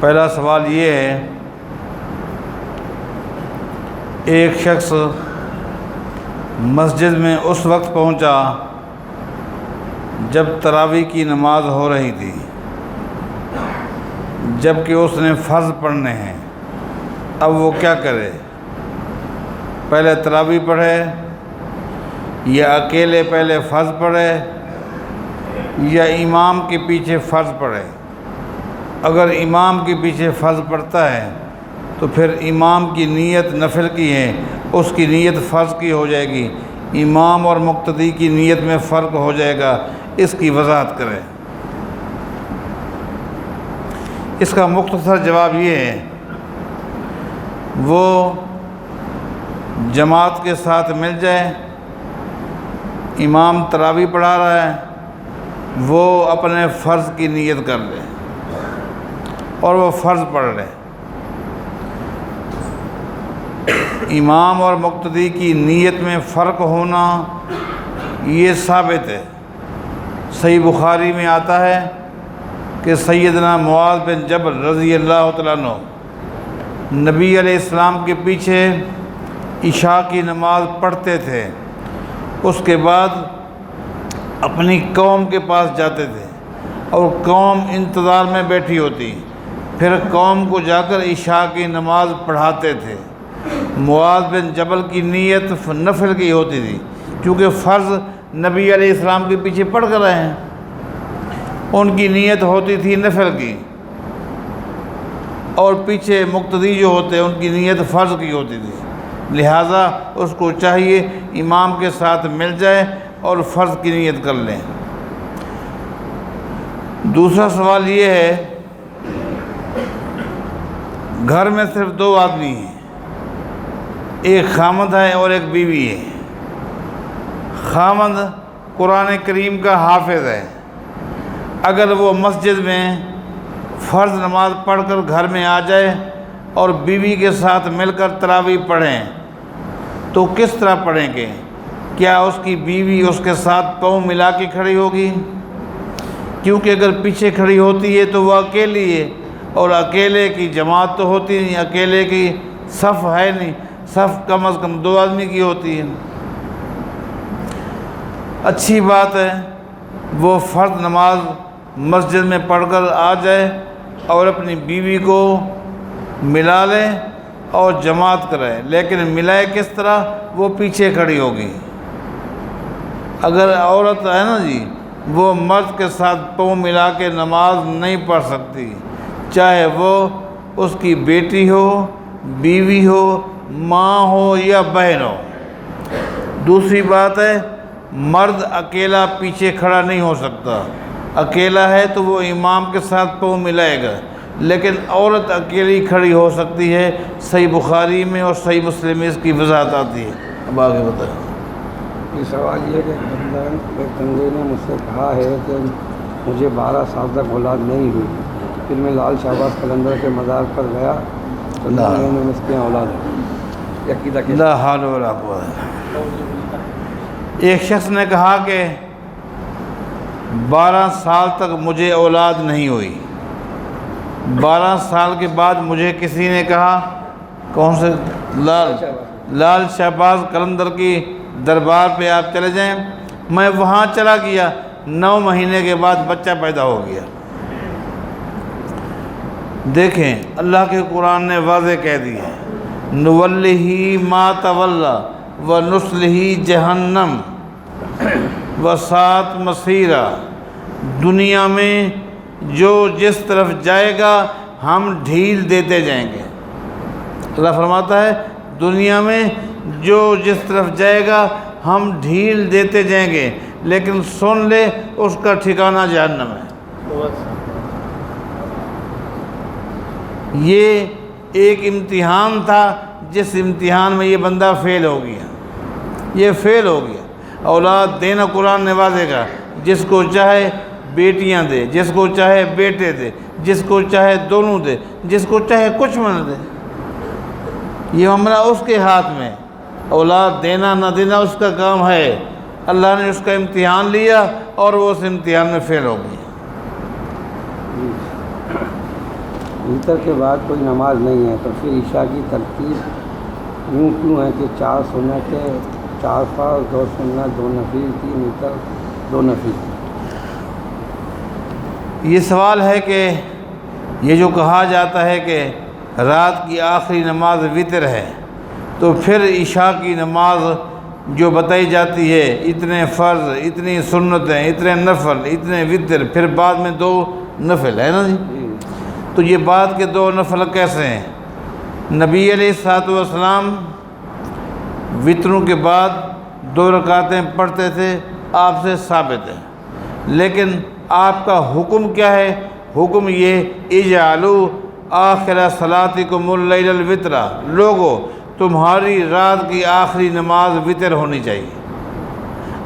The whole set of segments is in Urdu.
پہلا سوال یہ ہے، ایک شخص مسجد میں اس وقت پہنچا جب تراویح کی نماز ہو رہی تھی، جب کہ اس نے فرض پڑھنے ہیں، اب وہ کیا کرے؟ پہلے تراویح پڑھے یا اکیلے پہلے فرض پڑھے یا امام کے پیچھے فرض پڑھے؟ اگر امام کے پیچھے فرض پڑھتا ہے تو پھر امام کی نیت نفل کی ہے، اس کی نیت فرض کی ہو جائے گی، امام اور مقتدی کی نیت میں فرق ہو جائے گا، اس کی وضاحت کرے۔ اس کا مختصر جواب یہ ہے، وہ جماعت کے ساتھ مل جائے، امام تراویح پڑھا رہا ہے، وہ اپنے فرض کی نیت کر لے اور وہ فرض پڑھ لے۔ امام اور مقتدی کی نیت میں فرق ہونا یہ ثابت ہے۔ صحیح بخاری میں آتا ہے کہ سیدنا معاذ بن جبل رضی اللہ تعالیٰ عنہ نبی علیہ السلام کے پیچھے عشاء کی نماز پڑھتے تھے، اس کے بعد اپنی قوم کے پاس جاتے تھے اور قوم انتظار میں بیٹھی ہوتی، پھر قوم کو جا کر عشاء کی نماز پڑھاتے تھے۔ معاذ بن جبل کی نیت نفل کی ہوتی تھی، کیونکہ فرض نبی علیہ السلام کے پیچھے پڑھ کر رہے ہیں، ان کی نیت ہوتی تھی نفل کی، اور پیچھے مقتدی جو ہوتے ہیں ان کی نیت فرض کی ہوتی تھی، لہٰذا اس کو چاہیے امام کے ساتھ مل جائے اور فرض کی نیت کر لیں۔ دوسرا سوال یہ ہے، گھر میں صرف دو آدمی ہیں، ایک خامند ہے اور ایک بیوی ہے۔ خامند قرآن کریم کا حافظ ہے، اگر وہ مسجد میں فرض نماز پڑھ کر گھر میں آ جائے اور بیوی کے ساتھ مل کر تراویح پڑھیں تو کس طرح پڑھیں گے؟ کیا اس کی بیوی اس کے ساتھ پاؤں ملا کے کھڑی ہوگی؟ کیونکہ اگر پیچھے کھڑی ہوتی ہے تو وہ اکیلی ہے، اور اکیلے کی جماعت تو ہوتی نہیں، اکیلے کی صف ہے نہیں، صف کم از کم دو آدمی کی ہوتی ہے۔ اچھی بات ہے وہ فرض نماز مسجد میں پڑھ کر آ جائے اور اپنی بیوی کو ملا لے اور جماعت کرائے، لیکن ملائے کس طرح؟ وہ پیچھے کھڑی ہوگی۔ اگر عورت ہے نا جی، وہ مرد کے ساتھ پاؤں ملا کے نماز نہیں پڑھ سکتی، چاہے وہ اس کی بیٹی ہو، بیوی ہو، ماں ہو یا بہن ہو۔ دوسری بات ہے، مرد اکیلا پیچھے کھڑا نہیں ہو سکتا، اکیلا ہے تو وہ امام کے ساتھ پاؤں ملائے گا، لیکن عورت اکیلی کھڑی ہو سکتی ہے۔ صحیح بخاری میں اور صحیح مسلم میں اس کی وضاحت آتی ہے۔ اب آگے بتائیں۔ یہ سوال یہ کہ ایک بندے نے مجھ سے کہا ہے کہ مجھے 12 سال تک اولاد نہیں ہوئی، پھر میں لال شہباز قلندر کے مزار پر گیا تو انہوں نے مجھ کے اولاد ہے، عقیدہ کیا؟ لا حول ولا قوت۔ ایک شخص نے کہا کہ 12 سال تک مجھے اولاد نہیں ہوئی، 12 سال کے بعد مجھے کسی نے کہا، کون سے؟ لال شہباز قلندر کی دربار پہ آپ چلے جائیں۔ میں وہاں چلا گیا، 9 مہینے کے بعد بچہ پیدا ہو گیا۔ دیکھیں اللہ کے قرآن نے واضح کہہ دی ہے، نولہ ما تولی ونصلہ جہنم وساءت مصیرا۔ دنیا میں جو جس طرف جائے گا ہم ڈھیل دیتے جائیں گے۔ اللہ فرماتا ہے دنیا میں جو جس طرف جائے گا ہم ڈھیل دیتے جائیں گے، لیکن سن لے اس کا ٹھکانہ جہنم ہے۔ یہ ایک امتحان تھا، جس امتحان میں یہ بندہ فیل ہو گیا، یہ فیل ہو گیا۔ اولاد دینا قرآن نے واضح کہا، جس کو چاہے بیٹیاں دے، جس کو چاہے بیٹے دے، جس کو چاہے دونوں دے، جس کو چاہے کچھ نہ دے، یہ معاملہ اس کے ہاتھ میں۔ اولاد دینا نہ دینا اس کا کام ہے، اللہ نے اس کا امتحان لیا اور وہ اس امتحان میں فیل ہو گئی۔ وطر کے بعد کوئی نماز نہیں ہے، تو پھر عشاء کی ترتیب یوں کیوں ہے کہ 4 سنت، 4 فرض، 2 سنت، 2 نفل، 3 وطر، 2 نفل؟ یہ سوال ہے کہ یہ جو کہا جاتا ہے کہ رات کی آخری نماز وطر ہے، تو پھر عشاء کی نماز جو بتائی جاتی ہے اتنے فرض، اتنی سنتیں، اتنے نفل، اتنے وطر، پھر بعد میں 2 نفل ہے نا جی؟ تو یہ بعد کے 2 نفل کیسے ہیں؟ نبی علیہ الصلوۃ والسلام وطروں کے بعد 2 رکعتیں پڑھتے تھے، آپ سے ثابت ہے، لیکن آپ کا حکم کیا ہے؟ حکم یہ اجعلوا آخر صلاتکم اللیل الوطر، لوگو تمہاری رات کی آخری نماز وطر ہونی چاہیے۔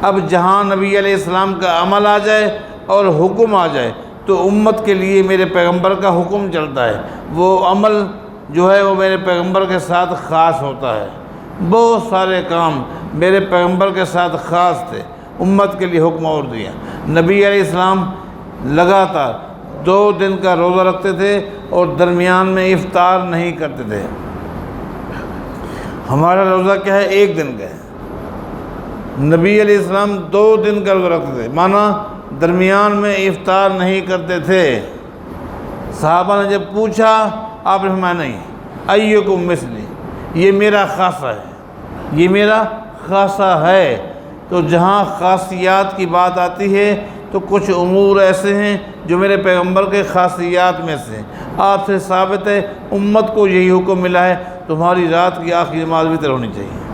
اب جہاں نبی علیہ السلام کا عمل آ جائے اور حکم آ جائے تو امت کے لیے میرے پیغمبر کا حکم چلتا ہے، وہ عمل جو ہے وہ میرے پیغمبر کے ساتھ خاص ہوتا ہے۔ بہت سارے کام میرے پیغمبر کے ساتھ خاص تھے، امت کے لیے حکم اور دیا۔ نبی علیہ السلام لگاتار 2 دن کا روزہ رکھتے تھے اور درمیان میں افطار نہیں کرتے تھے۔ ہمارا روزہ کیا ہے؟ 1 دن کا ہے۔ نبی علیہ السلام 2 دن کا روزہ رکھتے تھے، مانا درمیان میں افطار نہیں کرتے تھے۔ صحابہ نے جب پوچھا، آپ نے فرمایا نہیں، ایکم مثلی، یہ میرا خاصہ ہے، یہ میرا خاصہ ہے۔ تو جہاں خاصیات کی بات آتی ہے تو کچھ امور ایسے ہیں جو میرے پیغمبر کے خاصیات میں سے ہیں۔ آپ سے ثابت ہے، امت کو یہی حکم ملا ہے، تمہاری رات کی آخری نماز وطر ہونی چاہیے۔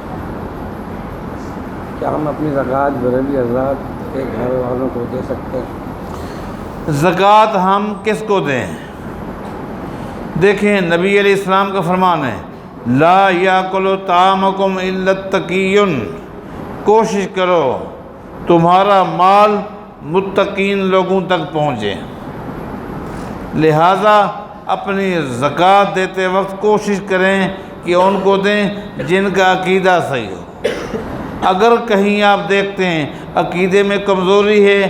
کیا ہم اپنی زکوٰۃ بریلوی حضرات کے گھر والوں کو دے سکتے ہیں؟ زکوٰۃ ہم کس کو دیں؟ دیکھیں، نبی علیہ السلام کا فرمان ہے، لا یاکل طعامکم الا التقیون، کوشش کرو تمہارا مال متقین لوگوں تک پہنچے۔ لہٰذا اپنی زکوٰۃ دیتے وقت کوشش کریں کہ ان کو دیں جن کا عقیدہ صحیح ہو۔ اگر کہیں آپ دیکھتے ہیں عقیدے میں کمزوری ہے،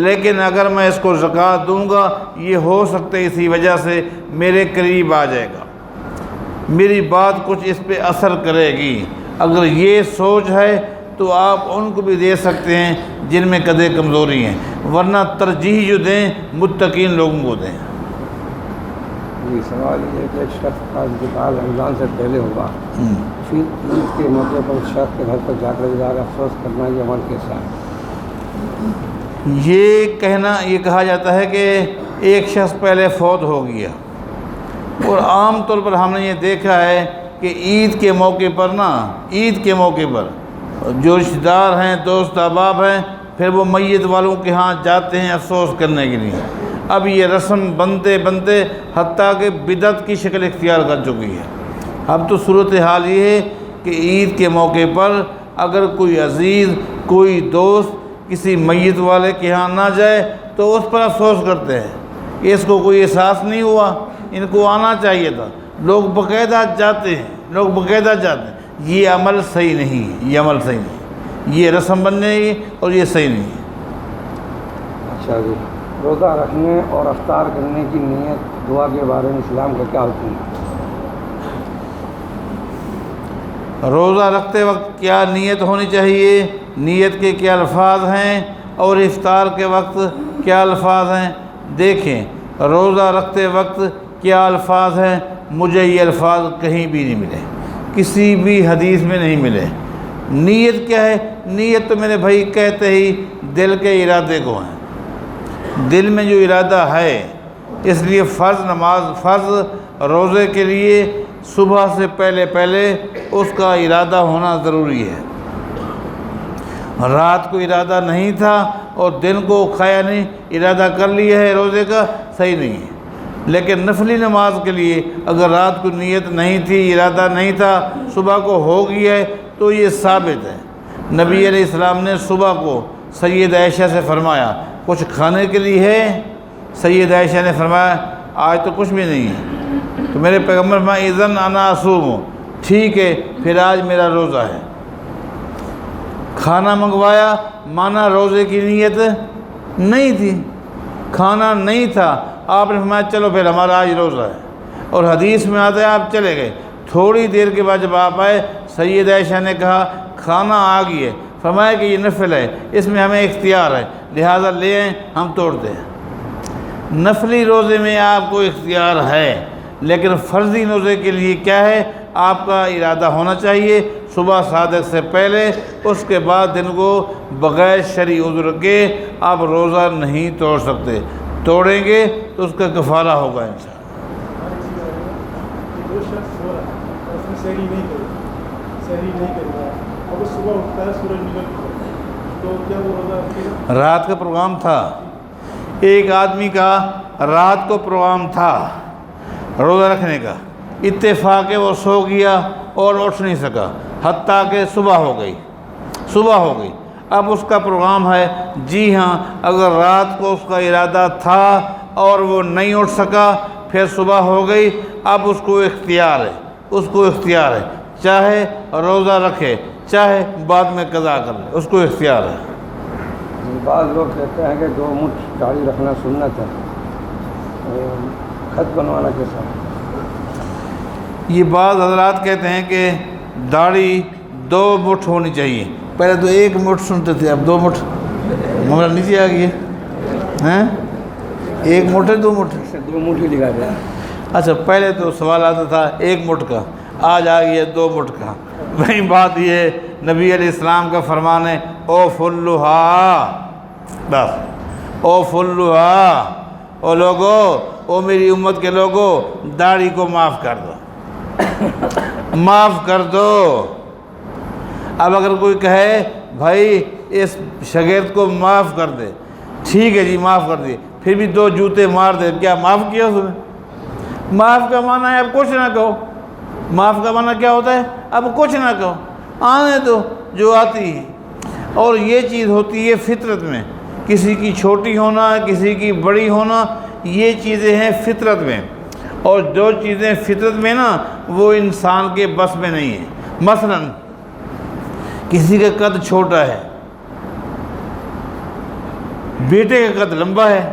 لیکن اگر میں اس کو زکوٰۃ دوں گا یہ ہو سکتا ہے اسی وجہ سے میرے قریب آ جائے گا، میری بات کچھ اس پہ اثر کرے گی، اگر یہ سوچ ہے تو آپ ان کو بھی دے سکتے ہیں جن میں قدرے کمزوری ہیں، ورنہ ترجیح جو دیں متقین لوگوں کو دیں۔ جی، سوال یہ ہے کہ ایک شخص کا انتقال رمضان سے پہلے ہوگا، پھر عید کے موقع پر اس شخص کے گھر پر جا کر اظہار افسوس کرنا، یہ عمل کیسا ہے؟ یہ کہا جاتا ہے کہ ایک شخص پہلے فوت ہو گیا، اور عام طور پر ہم نے یہ دیکھا ہے کہ عید کے موقع پر جو رشتہ دار ہیں، دوست احباب ہیں، پھر وہ میت والوں کے ہاں جاتے ہیں افسوس کرنے کے لیے۔ اب یہ رسم بنتے بنتے حتیٰ کہ بدعت کی شکل اختیار کر چکی ہے۔ اب تو صورتحال یہ ہے کہ عید کے موقع پر اگر کوئی عزیز، کوئی دوست کسی میت والے کے ہاں نہ جائے تو اس پر افسوس کرتے ہیں کہ اس کو کوئی احساس نہیں ہوا، ان کو آنا چاہیے تھا۔ لوگ باقاعدہ جاتے ہیں، یہ عمل صحیح نہیں ہے، یہ رسم بن جائے گی اور یہ صحیح نہیں ہے۔ اچھا جی، روزہ رکھنے اور افطار کرنے کی نیت دعا کے بارے میں اسلام کا کیا حکم ہے؟ روزہ رکھتے وقت کیا نیت ہونی چاہیے، نیت کے کیا الفاظ ہیں، اور افطار کے وقت کیا الفاظ ہیں؟ دیکھیں، روزہ رکھتے وقت کیا الفاظ ہیں، مجھے یہ الفاظ کہیں بھی نہیں ملے، کسی بھی حدیث میں نہیں ملے۔ نیت کیا ہے؟ نیت تو میرے بھائی کہتے ہی دل کے ارادے کو ہیں، دل میں جو ارادہ ہے، اس لیے فرض روزے کے لیے صبح سے پہلے اس کا ارادہ ہونا ضروری ہے۔ رات کو ارادہ نہیں تھا اور دن کو کھایا نہیں، ارادہ کر لیا ہے روزے کا، صحیح نہیں ہے۔ لیکن نفلی نماز کے لیے اگر رات کو نیت نہیں تھی، ارادہ نہیں تھا، صبح کو ہو گیا ہے تو یہ ثابت ہے۔ نبی علیہ السلام نے صبح کو سید عائشہ سے فرمایا کچھ کھانے کے لیے ہے؟ سید عائشہ نے فرمایا آج تو کچھ بھی نہیں ہے۔ تو میرے پیغمبر فرمایا اذن انا اصوم، ٹھیک ہے پھر آج میرا روزہ ہے۔ کھانا منگوایا، مانا روزے کی نیت نہیں تھی، کھانا نہیں تھا، آپ نے فرمایا چلو پھر ہمارا آج روزہ ہے۔ اور حدیث میں آتا ہے آپ چلے گئے، تھوڑی دیر کے بعد جب آپ آئے سید عائشہ نے کہا کھانا آ گئی ہے، فرمایا کہ یہ نفل ہے، اس میں ہمیں اختیار ہے، لہٰذا لے آئیں، ہم توڑ دیں۔ نفلی روزے میں آپ کو اختیار ہے، لیکن فرضی روزے کے لیے کیا ہے، آپ کا ارادہ ہونا چاہیے صبح صادق سے پہلے، اس کے بعد دن کو بغیر شرعی عذر کے آپ روزہ نہیں توڑ سکتے، توڑیں گے تو اس کا کفارہ ہوگا انشاءاللہ۔ جو شخص سو رہا ہے اور اس نے سحری نہیں کری اور وہ صبح اٹھتا ہے سورج نکل گیا تو کیا وہ روزہ رکھے گا؟ رات کا پروگرام تھا، ایک آدمی کا رات کو پروگرام تھا روزہ رکھنے کا، اتفاق ہے وہ سو گیا اور اٹھ نہیں سکا حتیٰ کہ صبح ہو گئی، اب اس کا پروگرام ہے، جی ہاں اگر رات کو اس کا ارادہ تھا اور وہ نہیں اٹھ سکا پھر صبح ہو گئی، اب اس کو اختیار ہے، چاہے روزہ رکھے چاہے بعد میں قضا کر لے، اس کو اختیار ہے۔ بعض لوگ کہتے ہیں کہ 2 مٹھ داڑھی رکھنا سنت ہے، خط بنوانا کیسا؟ یہ بعض حضرات کہتے ہیں کہ داڑھی 2 مٹھ ہونی چاہیے، پہلے تو 1 مٹھ سنتے تھے، اب 2 مٹھ مگر نیچے آ گئی ہے، 1 مٹھ ہے 2 مٹھ؟ 2 مٹھ ہی لکھا گیا۔ اچھا پہلے تو سوال آتا تھا 1 مٹھ کا، آج آ گئی ہے 2 مٹھ کا۔ وہی بات یہ ہے، نبی علیہ السلام کا فرمان ہے او فلھا، بس او فلھا، او لوگو، او میری امت کے لوگو داڑھی کو معاف کر دو۔ اب اگر کوئی کہے بھائی اس شاگرد کو معاف کر دے، ٹھیک ہے جی معاف کر دیے، پھر بھی 2 جوتے مار دے، کیا معاف کیا اس نے؟ معاف کا معنی ہے اب کچھ نہ کہو، معاف کا معنی کیا ہوتا ہے؟ اب کچھ نہ کہو، آنے دو جو آتی ہے۔ اور یہ چیز ہوتی ہے فطرت میں، کسی کی چھوٹی ہونا کسی کی بڑی ہونا، یہ چیزیں ہیں فطرت میں، اور جو چیزیں فطرت میں نا وہ انسان کے بس میں نہیں ہیں۔ مثلا کسی کا قد چھوٹا ہے، بیٹے کا قد لمبا ہے،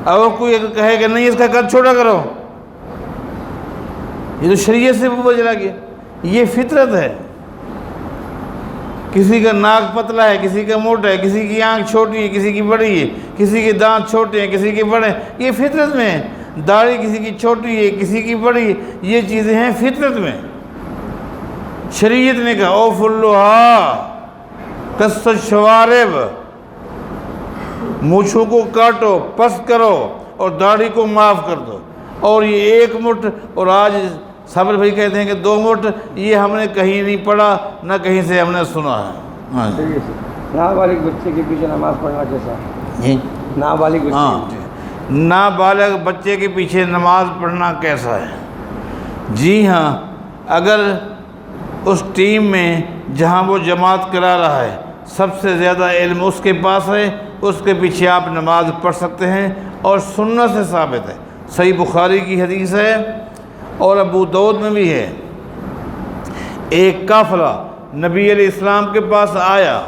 اور کوئی اگر کہے کہ نہیں اس کا قد چھوٹا کرو، یہ تو شریعت سے اوپر چلا گیا، یہ فطرت ہے۔ کسی کا ناک پتلا ہے، کسی کا موٹا ہے، کسی کی آنکھ چھوٹی ہے، کسی کی بڑی ہے، کسی کے دانت چھوٹے ہیں، کسی کے بڑے ہیں، یہ فطرت میں ہے۔ داڑھی کسی کی چھوٹی ہے، کسی کی بڑی ہے، یہ چیزیں ہیں فطرت میں۔ شریعت نے کہا او فلھا قص الشوارب، مونچھوں کو کاٹو، پس کرو اور داڑھی کو معاف کر دو۔ اور یہ 1 مٹھ، اور آج صابر بھائی کہتے ہیں کہ 2 مٹھ، یہ ہم نے کہیں نہیں پڑھا نہ کہیں سے ہم نے سنا ہے۔ ہاں جی، نابالغ بچے کے پیچھے نماز پڑھنا کیسا ہے؟ نابالغ بچے، ہاں نابالغ بچے کے پیچھے نماز پڑھنا کیسا ہے؟ جی ہاں، اگر اس ٹیم میں جہاں وہ جماعت کرا رہا ہے سب سے زیادہ علم اس کے پاس ہے، اس کے پیچھے آپ نماز پڑھ سکتے ہیں، اور سنت سے ثابت ہے، صحیح بخاری کی حدیث ہے اور ابو داؤد میں بھی ہے۔ ایک قافلہ نبی علیہ السلام کے پاس آیا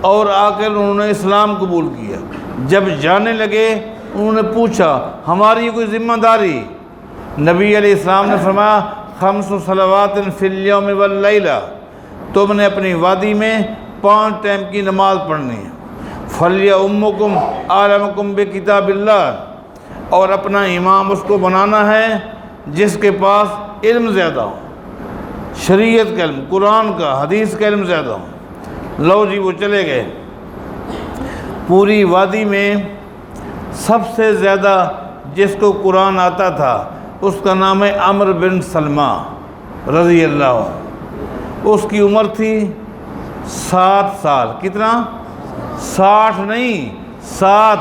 اور آ کر انہوں نے اسلام قبول کیا، جب جانے لگے انہوں نے پوچھا ہماری کوئی ذمہ داری؟ نبی علیہ السلام نے فرمایا 5 صلوات فی اليوم واللیلہ، تم نے اپنی وادی میں 5 ٹائم کی نماز پڑھنی ہے۔ فَلْيَؤُمُّكُمْ أَعْلَمُكُمْ بِكِتَابِ اللَّهِ، اور اپنا امام اس کو بنانا ہے جس کے پاس علم زیادہ ہو، شریعت کا علم، قرآن کا، حدیث کا علم زیادہ ہو۔ لو جی وہ چلے گئے، پوری وادی میں سب سے زیادہ جس کو قرآن آتا تھا اس کا نام ہے عمرو بن سلمہ رضی اللہ عنہ، اس کی عمر تھی 7 سال، کتنا؟ 60 نہیں، 7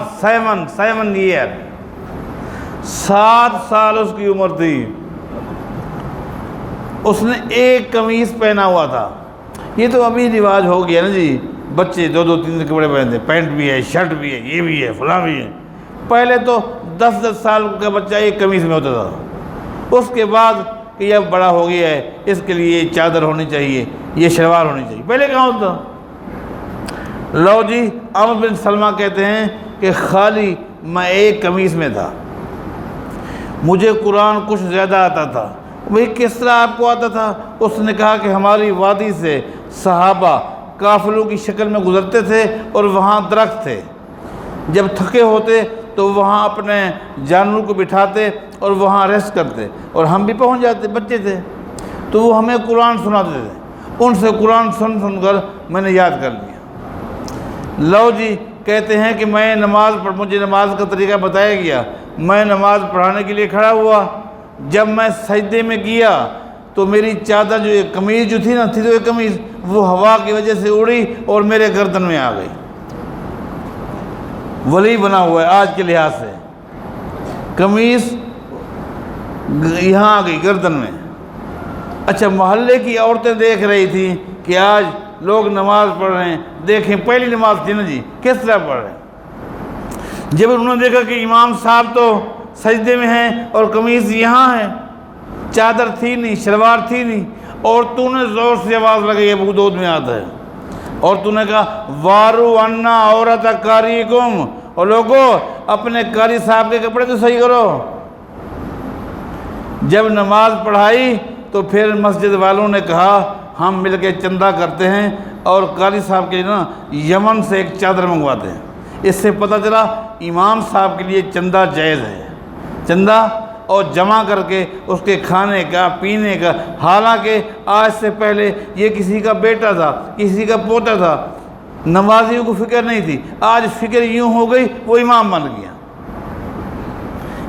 ایئر، 7 سال اس کی عمر تھی۔ اس نے ایک قمیص پہنا ہوا تھا، یہ تو ابھی رواج ہو گیا نا جی، بچے 2 3 کپڑے پہنتے، پینٹ بھی ہے، شرٹ بھی ہے، یہ بھی ہے، فلاں بھی ہے۔ پہلے تو 10 سال کا بچہ ایک قمیص میں ہوتا تھا، اس کے بعد کہ یہ بڑا ہو گیا ہے اس کے لیے یہ چادر ہونی چاہیے، یہ شلوار ہونی چاہیے، پہلے کہاں ہوتا؟ لو جی عمرو بن سلمہ کہتے ہیں کہ خالی میں ایک قمیص میں تھا، مجھے قرآن کچھ زیادہ آتا تھا۔ بھئی کس طرح آپ کو آتا تھا؟ اس نے کہا کہ ہماری وادی سے صحابہ قافلوں کی شکل میں گزرتے تھے اور وہاں درخت تھے، جب تھکے ہوتے تو وہاں اپنے جانوروں کو بٹھاتے اور وہاں ریسٹ کرتے، اور ہم بھی پہنچ جاتے، بچے تھے تو وہ ہمیں قرآن سناتے تھے، ان سے قرآن سن کر میں نے یاد کر لیا۔ لو جی کہتے ہیں کہ میں مجھے نماز کا طریقہ بتایا گیا، میں نماز پڑھانے کے لیے کھڑا ہوا، جب میں سجدے میں گیا تو میری چادر جو ایک قمیض جو تھی نا، تھی تو ایک قمیض، وہ ہوا کی وجہ سے اڑی اور میرے گردن میں آ گئی۔ ولی بنا ہوا ہے آج کے لحاظ سے، قمیض یہاں آ گئی گردن میں۔ اچھا، محلے کی عورتیں دیکھ رہی تھیں کہ آج لوگ نماز پڑھ رہے ہیں، دیکھیں پہلی نماز تھی نا جی، کس طرح پڑھ رہے ہیں۔ جب انہوں نے دیکھا کہ امام صاحب تو سجدے میں ہیں اور قمیض یہاں ہے، چادر تھی نہیں، شلوار تھی نہیں، عورتوں نے زور سے آواز لگائی، ابو داؤد میں آتا ہے، اور تو نے کہا وارو انا عورت کاریکم، اور لوگوں اپنے قاری صاحب کے کپڑے تو صحیح کرو۔ جب نماز پڑھائی تو پھر مسجد والوں نے کہا ہم مل کے چندہ کرتے ہیں اور قاری صاحب کے لیے نا یمن سے ایک چادر منگواتے ہیں۔ اس سے پتہ چلا امام صاحب کے لیے چندہ جائز ہے، چندہ اور جمع کر کے اس کے کھانے کا پینے کا، حالانکہ آج سے پہلے یہ کسی کا بیٹا تھا، کسی کا پوتا تھا، نمازیوں کو فکر نہیں تھی، آج فکر یوں ہو گئی وہ امام بن گیا،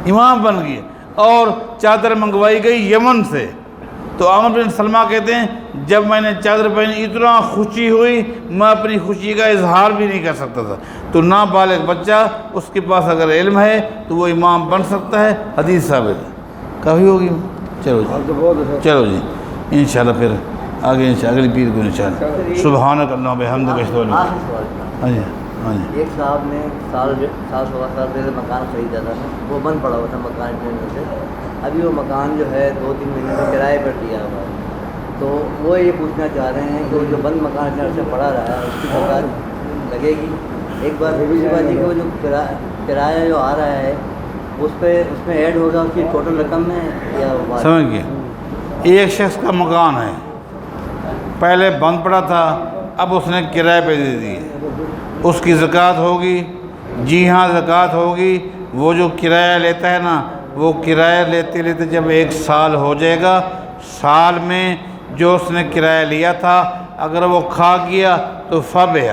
امام بن گیا، اور چادر منگوائی گئی یمن سے۔ تو عامر بن سلمہ کہتے ہیں جب میں نے چادر پہنی اتنا خوشی ہوئی، میں اپنی خوشی کا اظہار بھی نہیں کر سکتا تھا۔ تو نابالغ بچہ اس کے پاس اگر علم ہے تو وہ امام بن سکتا ہے، حدیث ثابت ہے۔ کافی ہوگی، چلو جی، چلو جی انشاءاللہ پھر آگے اگلی پیر کو انشاءاللہ۔ سبحانک اللہم بحمدک اشہد ان لا الہ الا انت۔ ہاں جی ہاں جی۔ ایک صاحب نے سال 16 پہلے مکان خریدا تھا، وہ بند پڑا ہوا تھا مکان کی وجہ سے، ابھی وہ مکان جو ہے 2-3 مہینے میں کرائے پر دیا ہوا ہے، تو وہ یہ پوچھنا چاہ رہے ہیں کہ وہ جو بند مکان اتنے عرصے پڑا رہا ہے اس کی زکوٰۃ لگے گی؟ ایک بات دوسری بات یہ کہ وہ جو کرایہ جو آ رہا ہے اس میں ایڈ ہوگا اس کی ٹوٹل رقم میں یا سمجھ گئے؟ ایک شخص کا مکان ہے، پہلے بند پڑا تھا، اب اس نے کرائے پہ دے دی، اس کی زکوٰۃ ہوگی؟ جی ہاں زکوٰۃ ہوگی۔ وہ جو کرایہ لیتا ہے نا، وہ کرایہ لیتے لیتے جب 1 سال ہو جائے گا، سال میں جو اس نے کرایہ لیا تھا اگر وہ کھا گیا تو فبہ،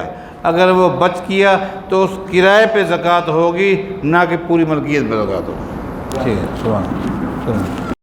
اگر وہ بچ گیا تو اس کرائے پہ زکوٰۃ ہوگی، نہ کہ پوری ملکیت پہ زکوٰۃ ہوگی۔ ٹھیک ہے، سبحان اللہ۔